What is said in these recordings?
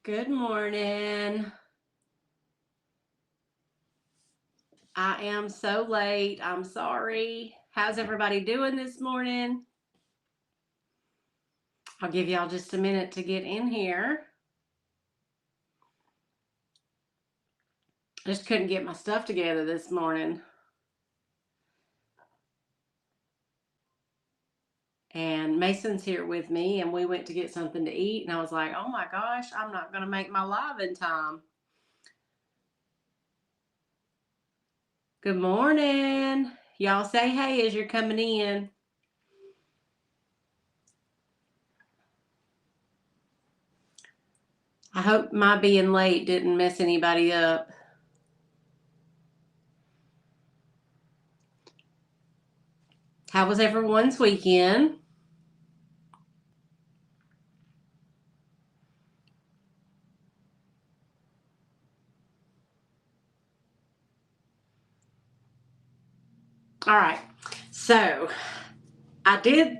Good morning. I am so late. I'm sorry. How's everybody doing this morning? I'll give y'all just a minute to get in here. I just couldn't get my stuff together this morning. And Mason's here with me, and we went to get something to eat. And I was like, oh my gosh, I'm not going to make my live in time. Good morning. Y'all say hey as you're coming in. I hope my being late didn't mess anybody up. How was everyone's weekend? All right. So I did,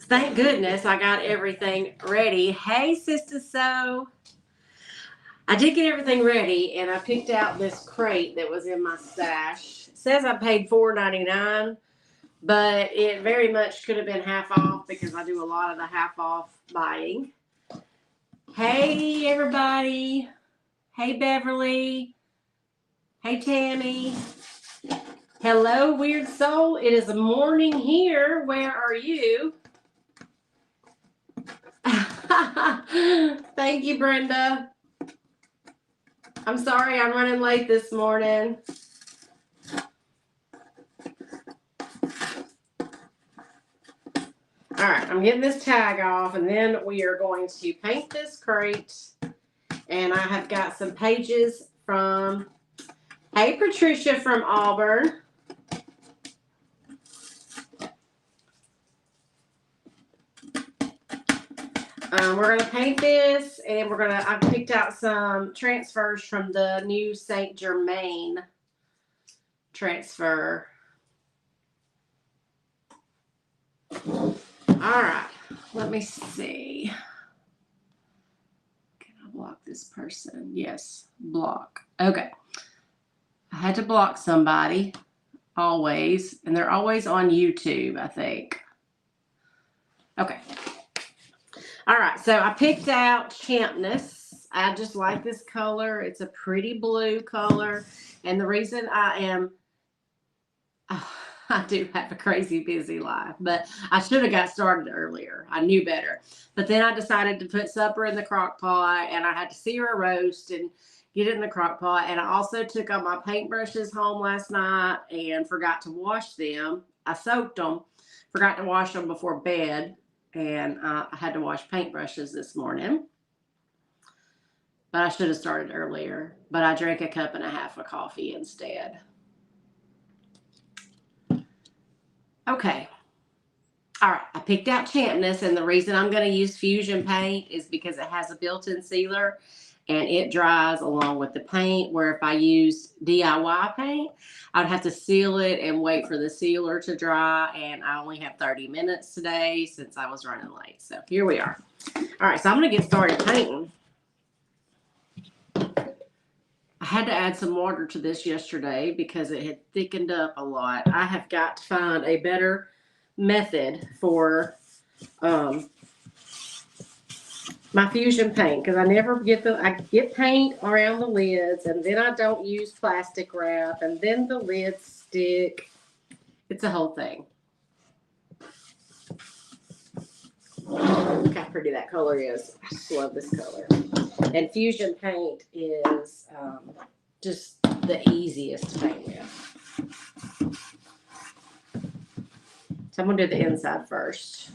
thank goodness I got everything ready. Hey, Sister So. I did get everything ready, and I picked out this crate that was in my stash. It says I paid $4.99, but it very much could have been half off because I do a lot of the half off buying. Hey, everybody. Hey, Beverly. Hey, Tammy. Hello, Weird Soul. It is morning here. Where are you? Thank you, Brenda. I'm sorry I'm running late this morning. All right, I'm getting this tag off, and then we are going to paint this crate. And I have got some pages from, hey, Patricia from Auburn. We're going to paint this, and I picked out some transfers from the new St. Germain transfer. All right, let me see. Can I block this person? Yes, block. Okay. I had to block somebody, always, and they're always on YouTube, I think. Okay. All right, so I picked out Champness. I just like this color. It's a pretty blue color. And the reason I do have a crazy busy life, but I should have got started earlier. I knew better. But then I decided to put supper in the crock pot, and I had to sear a roast and get it in the crock pot. And I also took all my paintbrushes home last night and forgot to wash them. I soaked them, forgot to wash them before bed. And I had to wash paintbrushes this morning. But I should have started earlier. But I drank a cup and a half of coffee instead. Okay. All right. I picked out Champness. And the reason I'm going to use Fusion paint is because it has a built-in sealer. And it dries along with the paint. Where if I used DIY paint, I'd have to seal it and wait for the sealer to dry. And I only have 30 minutes today since I was running late. So here we are. All right, so I'm going to get started painting. I had to add some water to this yesterday because it had thickened up a lot. I have got to find a better method for my Fusion paint, because I never get I get paint around the lids, and then I don't use plastic wrap, and then the lids stick. It's a whole thing. Look how pretty that color is. I just love this color. And Fusion paint is just the easiest to paint with. So I'm going to do the inside first.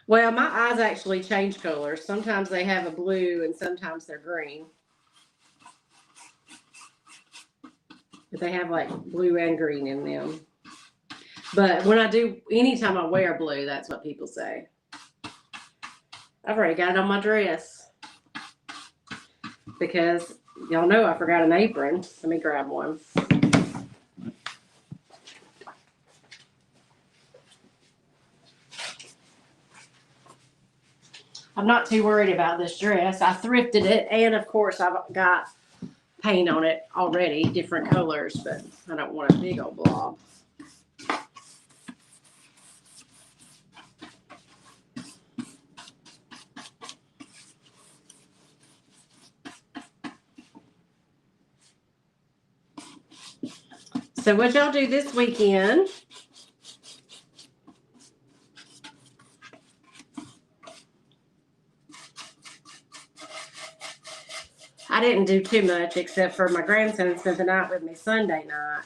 Well, my eyes actually change colors. Sometimes they have a blue and sometimes they're green. But they have like blue and green in them. But when I do, anytime I wear blue, that's what people say. I've already got it on my dress because y'all know I forgot an apron. Let me grab one. I'm not too worried about this dress. I thrifted it, and of course I've got paint on it already, different colors, but I don't want a big old blob. So what y'all do this weekend? I didn't do too much except for my grandson spent the night with me Sunday night.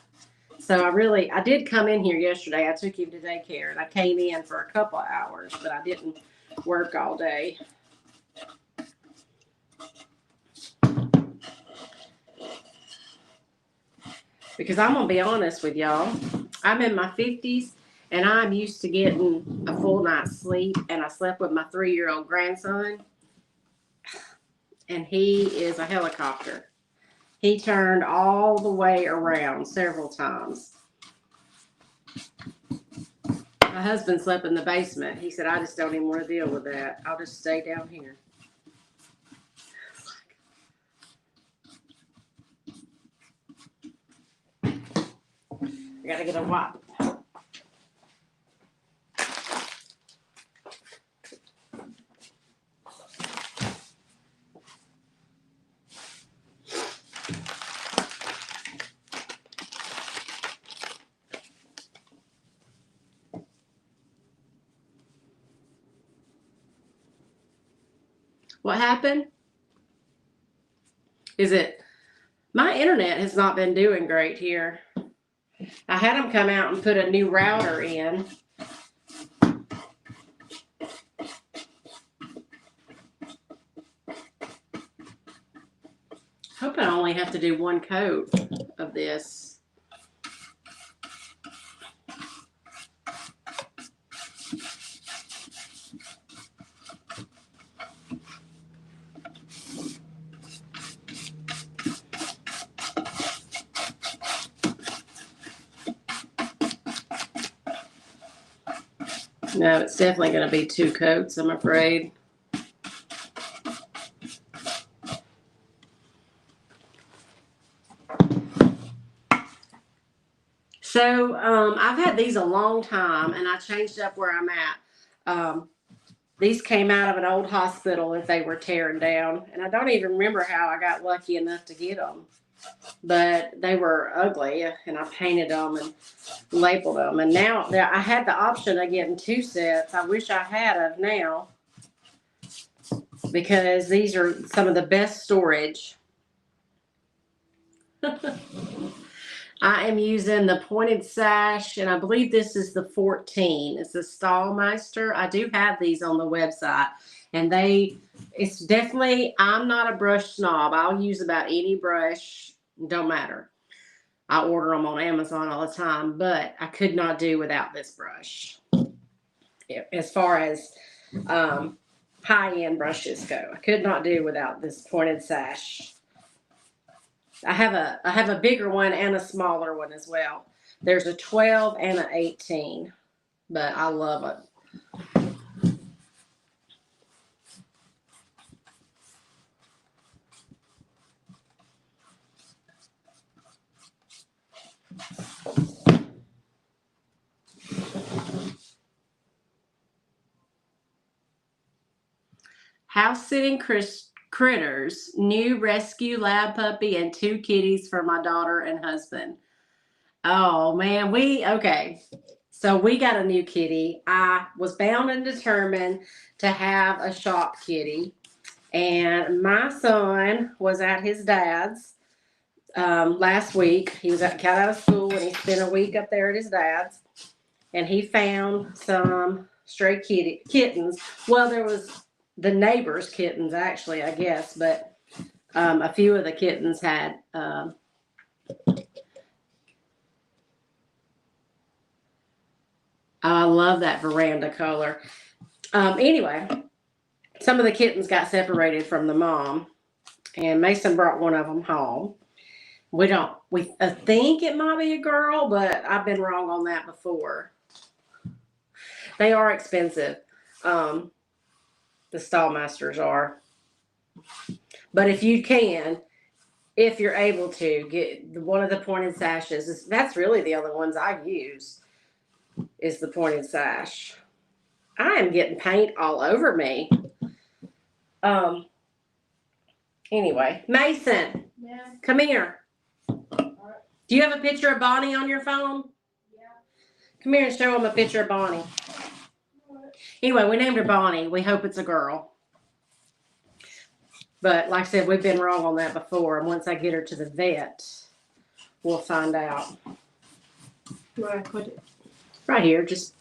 So I did come in here yesterday. I took him to daycare and I came in for a couple of hours, but I didn't work all day. Because I'm going to be honest with y'all. I'm in my 50s and I'm used to getting a full night's sleep, and I slept with my 3-year-old grandson, and he is a helicopter. He turned all the way around several times. My husband slept in the basement. He said, I just don't even want to deal with that. I'll just stay down here. I gotta get a wipe. What happened? Is it my internet has not been doing great here. I had them come out and put a new router in. Hope I only have to do one coat of this. No, it's definitely going to be 2 coats, I'm afraid. So I've had these a long time, and I changed up where I'm at. These came out of an old hospital that they were tearing down, and I don't even remember how I got lucky enough to get them. But they were ugly, and I painted them and labeled them. And now I had the option of getting 2 sets. I wish I had of now, because these are some of the best storage. I am using the pointed sash, and I believe this is the 14. It's the Stallmeister. I do have these on the website, and it's definitely, I'm not a brush snob. I'll use about any brush, don't matter. I order them on Amazon all the time, but I could not do without this brush. As far as high-end brushes go, I could not do without this pointed sash. I have a bigger one and a smaller one as well. There's a 12 and an 18, but I love it. House sitting critters, new rescue lab puppy, and 2 kitties for my daughter and husband. Oh man, okay. So we got a new kitty. I was bound and determined to have a shop kitty, and my son was at his dad's last week. He got out of school, and he spent a week up there at his dad's, and he found some stray kittens. Well, there was the neighbor's kittens, actually, I guess, but a few of the kittens had I love that veranda color. Anyway, some of the kittens got separated from the mom, and Mason brought one of them home. We think it might be a girl, but I've been wrong on that before. They are expensive. The Stallmasters are. But if you're able to get one of the pointed sashes, that's really the only ones I use, is the pointed sash. I am getting paint all over me. Anyway, Mason. Yeah. Come here. Do you have a picture of Bonnie on your phone? Yeah. Come here and show him a picture of Bonnie. What? Anyway, we named her Bonnie. We hope it's a girl. But like I said, we've been wrong on that before. And once I get her to the vet, we'll find out. Where I put it? Right here. Just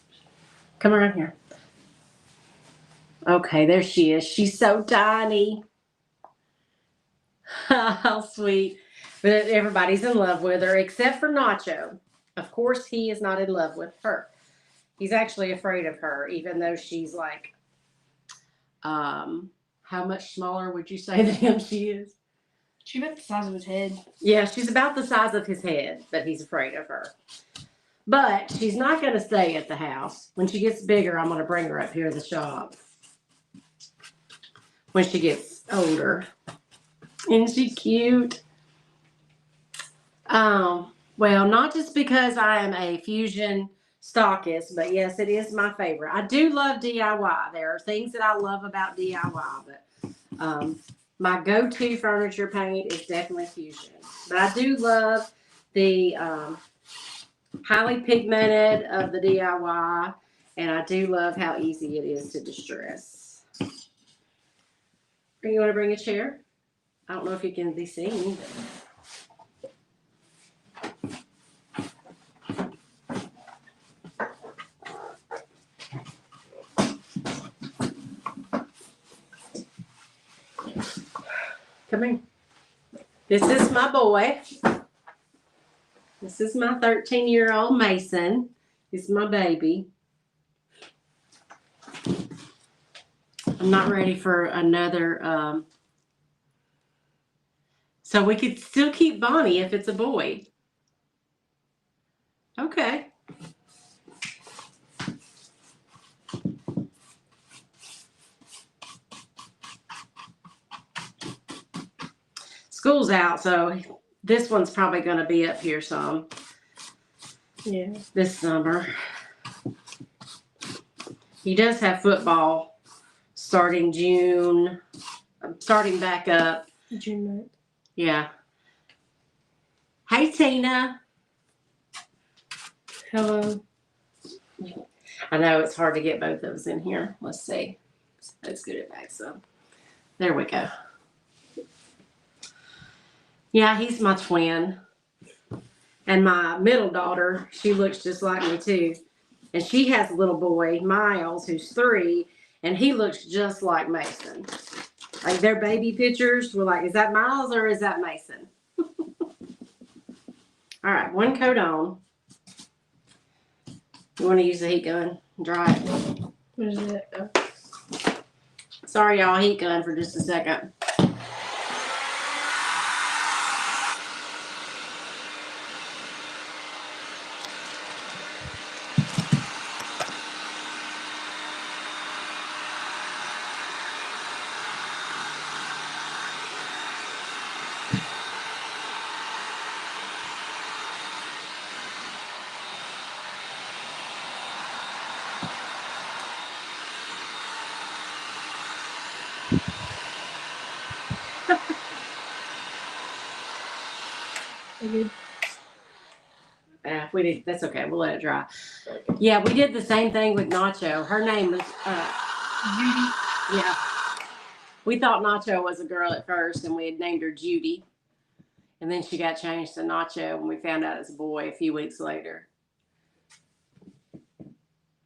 come around here. Okay, there she is. She's so tiny. How sweet. But everybody's in love with her except for Nacho. Of course, he is not in love with her. He's actually afraid of her, even though she's like, how much smaller would you say than him she is? She's about the size of his head. Yeah, she's about the size of his head, but he's afraid of her. But she's not going to stay at the house. When she gets bigger, I'm going to bring her up here to the shop. When she gets older. Isn't she cute? Well, not just because I am a fusion stockist, but yes, it is my favorite. I do love DIY. There are things that I love about DIY, but my go-to furniture paint is definitely fusion. But I do love the highly pigmented of the DIY, and I do love how easy it is to distress. You want to bring a chair? I don't know if you can be seen. Come here. This is my boy. This is my 13-year-old Mason. He's my baby. I'm not ready for another. So we could still keep Bonnie if it's a boy. Okay. School's out, so this one's probably going to be up here some. Yeah. This summer. He does have football starting June. Starting back up. June 9th. Yeah. Hey, Tina. Hello. I know it's hard to get both of those in here. Let's see. Let's get it back some. There we go. Yeah, he's my twin. And my middle daughter, she looks just like me too. And she has a little boy, Miles, who's 3, and he looks just like Mason. Like their baby pictures were like, is that Miles or is that Mason? All right, one coat on. You want to use the heat gun and dry it? What is it? Oh. Sorry, y'all, heat gun for just a second. Good. We did. That's okay. We'll let it dry. Yeah, we did the same thing with Nacho. Her name was Judy. yeah. We thought Nacho was a girl at first, and we had named her Judy. And then she got changed to Nacho, and we found out it's a boy a few weeks later.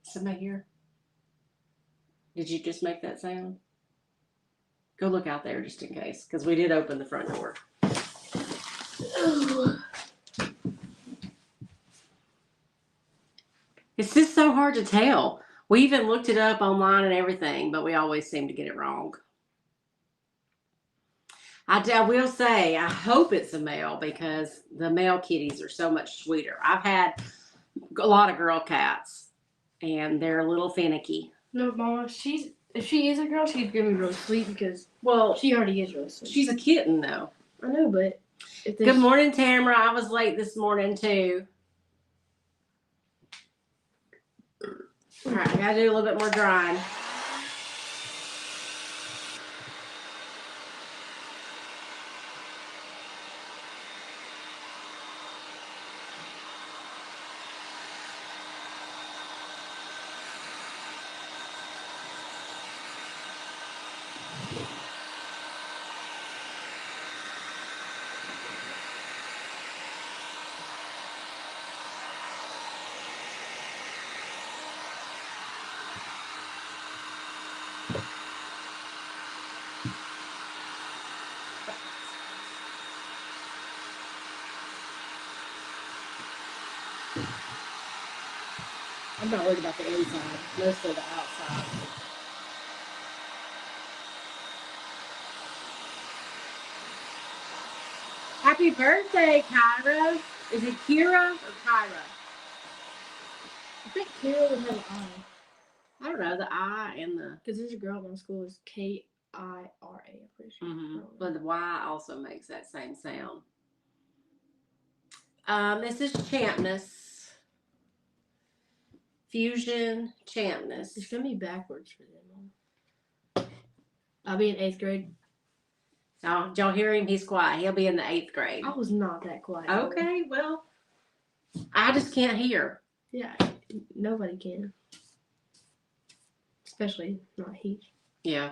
Somebody here? Did you just make that sound? Go look out there just in case, because we did open the front door. It's just so hard to tell We even looked it up online and everything, but we always seem to get it wrong. I will say, I hope it's a male because the male kitties are so much sweeter. I've had a lot of girl cats, and they're a little finicky. No, Mama, if she is a girl, she's gonna be really sweet because Well, she already is really sweet. she's a kitten, though. I know, but Good morning, Tamara. I was late this morning, too. All right, I gotta do a little bit more drying. I'm not worried about the inside, mostly the outside. Happy birthday, Kyra. Is it Kira or Kyra? I think Kira would have an I. I don't know, the I and the... Because there's a girl at my school is Kira, I'm pretty sure. But the Y also makes that same sound. This is Champness. Fusion Champness. It's going to be backwards for them. I'll be in 8th grade. Oh, did y'all hear him? He's quiet. He'll be in the 8th grade. I was not that quiet. Okay, well, I just can't hear. Yeah, nobody can. Especially not he. Yeah.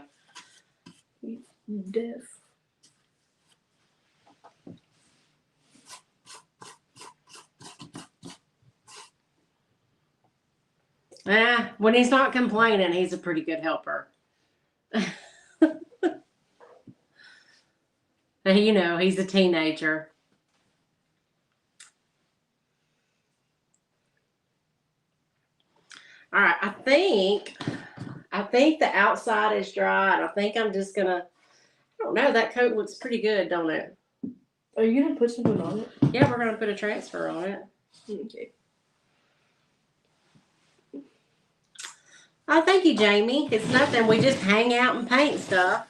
He's deaf. When he's not complaining, he's a pretty good helper. You know, he's a teenager. All right, I think the outside is dry, and I think I'm just gonna. I don't know. That coat looks pretty good, don't it? Are you gonna put something on it? Yeah, we're gonna put a transfer on it. Okay. Oh, thank you, Jamie. It's nothing. We just hang out and paint stuff.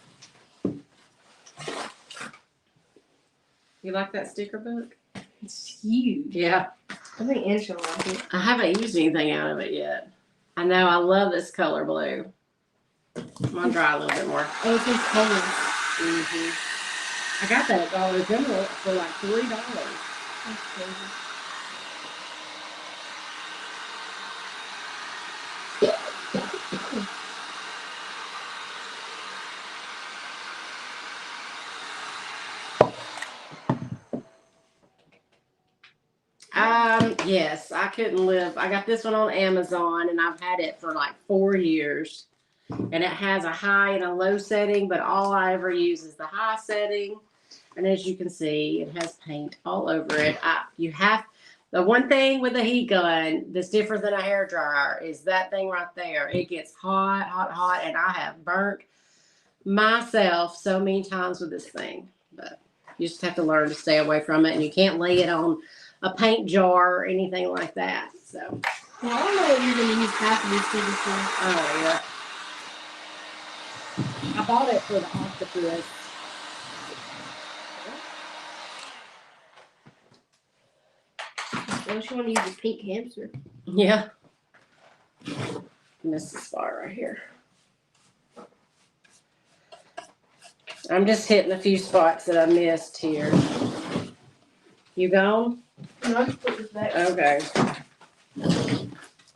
You like that sticker book? It's huge. Yeah. I think Angela likes it. I haven't used anything out of it yet. I know. I love this color blue. I'm gonna dry a little bit more. Oh, it's his colors. I got that at Dollar General for like $3. That's crazy. Yes, I couldn't live. I got this one on Amazon and I've had it for like 4 years. And it has a high and a low setting, but all I ever use is the high setting. And as you can see, it has paint all over it. The one thing with a heat gun that's different than a hair dryer is that thing right there. It gets hot, hot, hot, and I have burnt myself so many times with this thing. But you just have to learn to stay away from it, and you can't lay it on a paint jar or anything like that. So. Well, I don't know what you're gonna use half of this sticker for. Oh yeah. I bought it for the octopus. Unless you want to use a pink hamster. Yeah. Missed the spot right here. I'm just hitting a few spots that I missed here. You gone? No, I just put this back. Okay.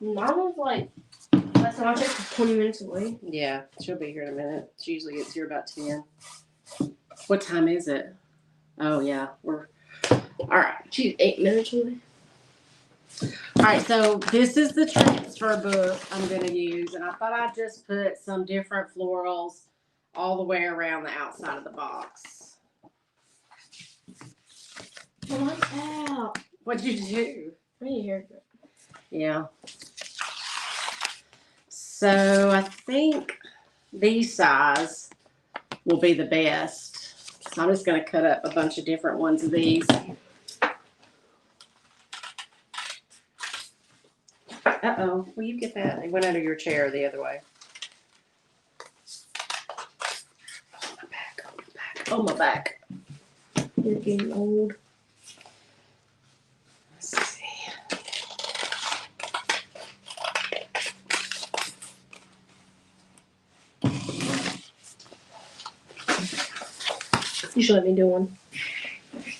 Mine was like, last time I checked, was 20 minutes away. Yeah, she'll be here in a minute. She usually gets here about 10. What time is it? Oh, yeah. All right. She's 8 minutes away. All right, so this is the transfer book I'm going to use, and I thought I'd just put some different florals all the way around the outside of the box. Oh, lights out. What'd you do? I need a haircut. Yeah. So I think these size will be the best. So I'm just going to cut up a bunch of different ones of these. Uh-oh. Will you get that? It went under your chair the other way. Oh, my back. Oh, my back. Oh, my back. You're getting old. Let's see. You should let me do one.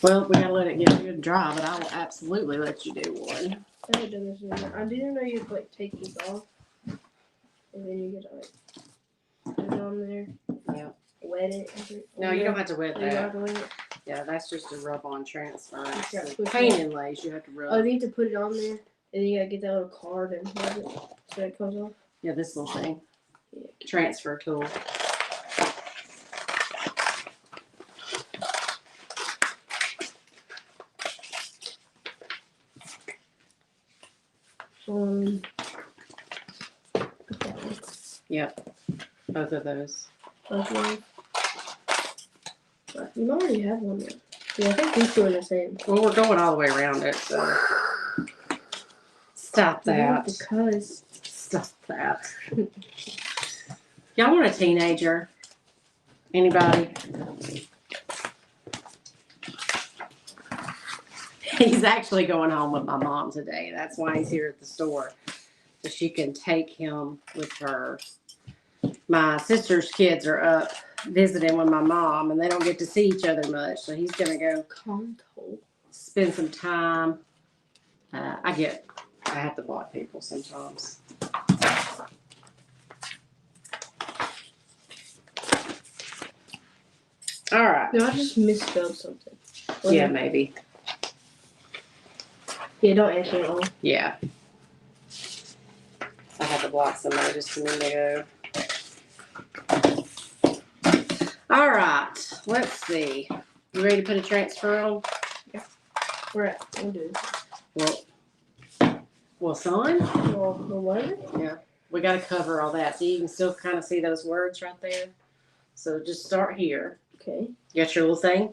Well, we got to let it get good and dry, but I will absolutely let you do one. I haven't done this in a minute. I didn't know you could like take these off. And then you get to like put it on there. Yeah. Wet it. No, you don't have to wet You don't that. have to wet it. Yeah, that's just a rub-on transfer. Yeah, It's push paint it. inlays, you have to rub. Oh, you need to put it on there. And then you gotta get that little card and hold it so it comes off. Yeah, this little thing. Yeah. Transfer tool. Yep. Both of those. Okay. You already have one there. Yeah, I think these two are the same. Well, we're going all the way around it, so. Stop that. Because. Stop that. Y'all want a teenager? Anybody? He's actually going home with my mom today. That's why he's here at the store. So she can take him with her. My sister's kids are up visiting with my mom, and they don't get to see each other much. So he's going to go spend some time. I have to block people sometimes. All right. No, I just misspelled something. Yeah, maybe. Yeah, don't answer it all. Yeah. I had to block somebody just a minute ago. All right. Let's see. You ready to put a transfer on? Yeah. Where at? We'll do this. Well, son? Well, what? Yeah. We got to cover all that. So you can still kind of see those words right there. So just start here. Okay. You got your little thing?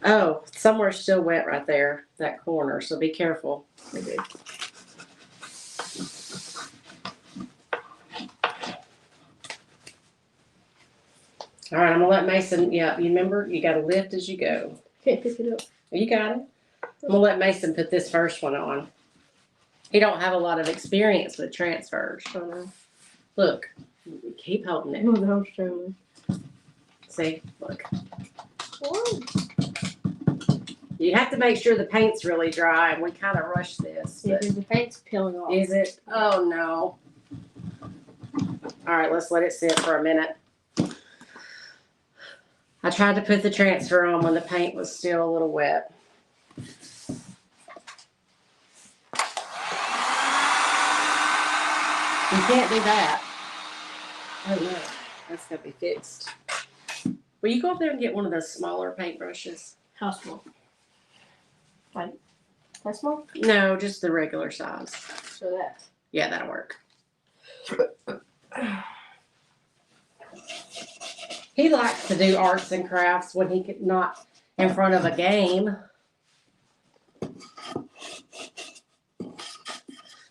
Oh, somewhere's still wet right there, that corner. So be careful. Okay. All right, I'm going to let Mason, yeah, you remember, you got to lift as you go. Can't pick it up. You got it. I'm going to let Mason put this first one on. He don't have a lot of experience with transfers. Oh, no. Look, keep holding it. Oh, that was struggling. See, look. What? You have to make sure the paint's really dry, and we kind of rush this. Yeah, But because the paint's peeling off. is it? Oh, no. All right, let's let it sit for a minute. I tried to put the transfer on when the paint was still a little wet. You can't do that. Oh, no. That's got to be fixed. Will you go up there and get one of those smaller paintbrushes? How small? Like, that small? No, just the regular size. So that. Yeah, that'll work. He likes to do arts and crafts when he could not in front of a game.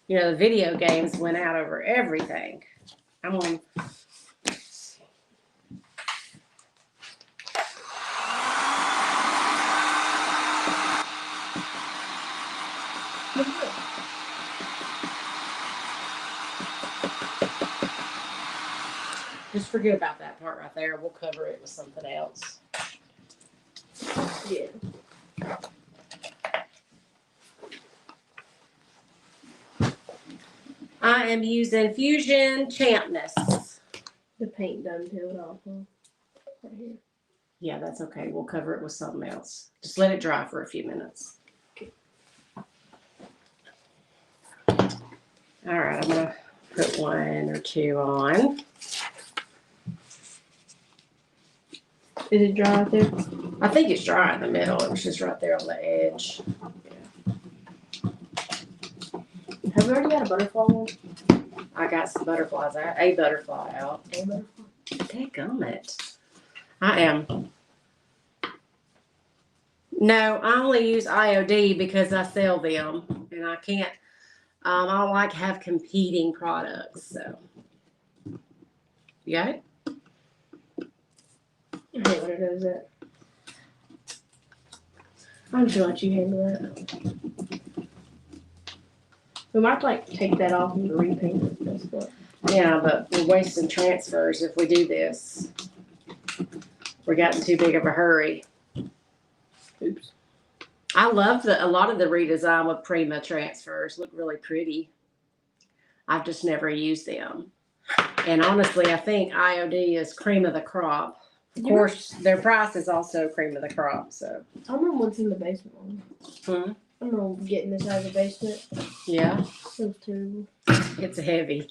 You know, the video games went out over everything. I'm on. Just forget about that part right there. We'll cover it with something else. Yeah. I am using Fusion Champness. The paint done peeled off, huh? Right here. Yeah, that's okay. We'll cover it with something else. Just let it dry for a few minutes. All right, I'm going to put one or two on. Is it dry out there? I think it's dry in the middle. It was just right there on the edge. Have we already got a butterfly one? I got some butterflies out. A butterfly out. A butterfly. Dadgummit. I am. No, I only use IOD because I sell them, and I can't. I don't like to have competing products. So, you got it? I hate when it does that. I'm just gonna let you handle that. We might like take that off and repaint it. That's what. Yeah, but we're wasting transfers if we do this. We're getting too big of a hurry. Oops. I love a lot of the redesign with Prima transfers. Look really pretty. I've just never used them. And honestly, I think IOD is cream of the crop. Of course, their price is also cream of the crop. So I remember what's in the basement one. Hmm? I don't know, getting this out of the basement. Yeah, It was terrible. it's heavy.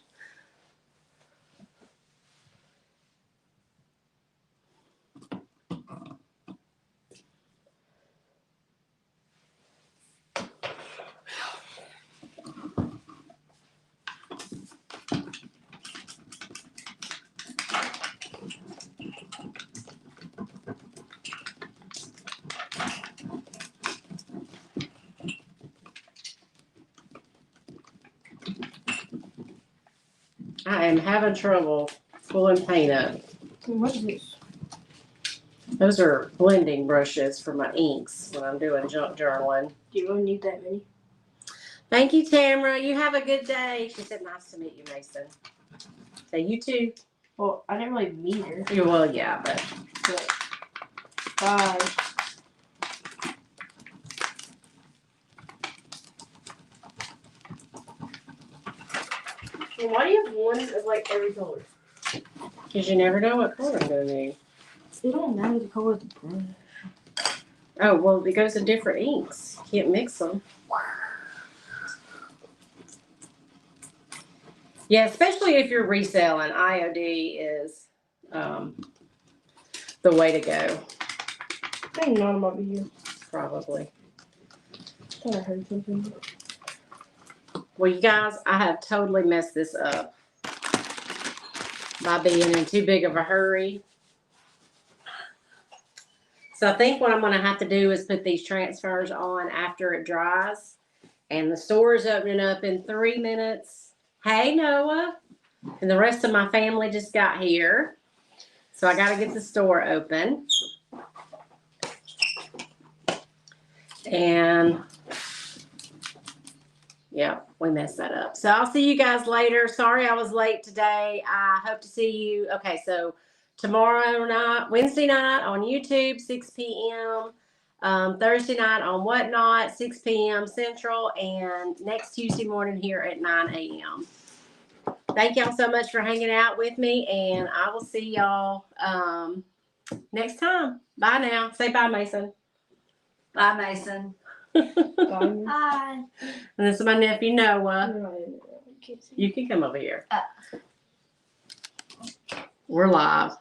I am having trouble pulling paint up. What is this? Those are blending brushes for my inks when I'm doing junk journaling. Do you really need that many? Thank you, Tamara. You have a good day. She said, nice to meet you, Mason. Say you too. Well, I didn't really meet her. Well, yeah, but Bye. Well, why do you have one of like every color? because you never know what color I'm going to need. It don't matter the color of the brush. Oh, well, it goes in different inks. You can't mix them. Yeah, especially if you're reselling. IOD is the way to go, I think none of them over here. probably. I thought I heard something. Well, you guys, I have totally messed this up by being in too big of a hurry. So I think what I'm going to have to do is put these transfers on after it dries. And the store is opening up in 3 minutes. Hey, Noah. And the rest of my family just got here. So I got to get the store open. And yeah, we messed that up. So I'll see you guys later. Sorry I was late today. I hope to see you. Okay, so tomorrow night, Wednesday night on YouTube, 6 p.m. Thursday night on Whatnot, 6 p.m. Central, and next Tuesday morning here at 9 a.m. Thank y'all so much for hanging out with me, and I will see y'all next time. Bye now. Say bye, Mason. Bye, Mason. Bye. Hi. And this is my nephew, Noah. Right. You can come over here. We're live.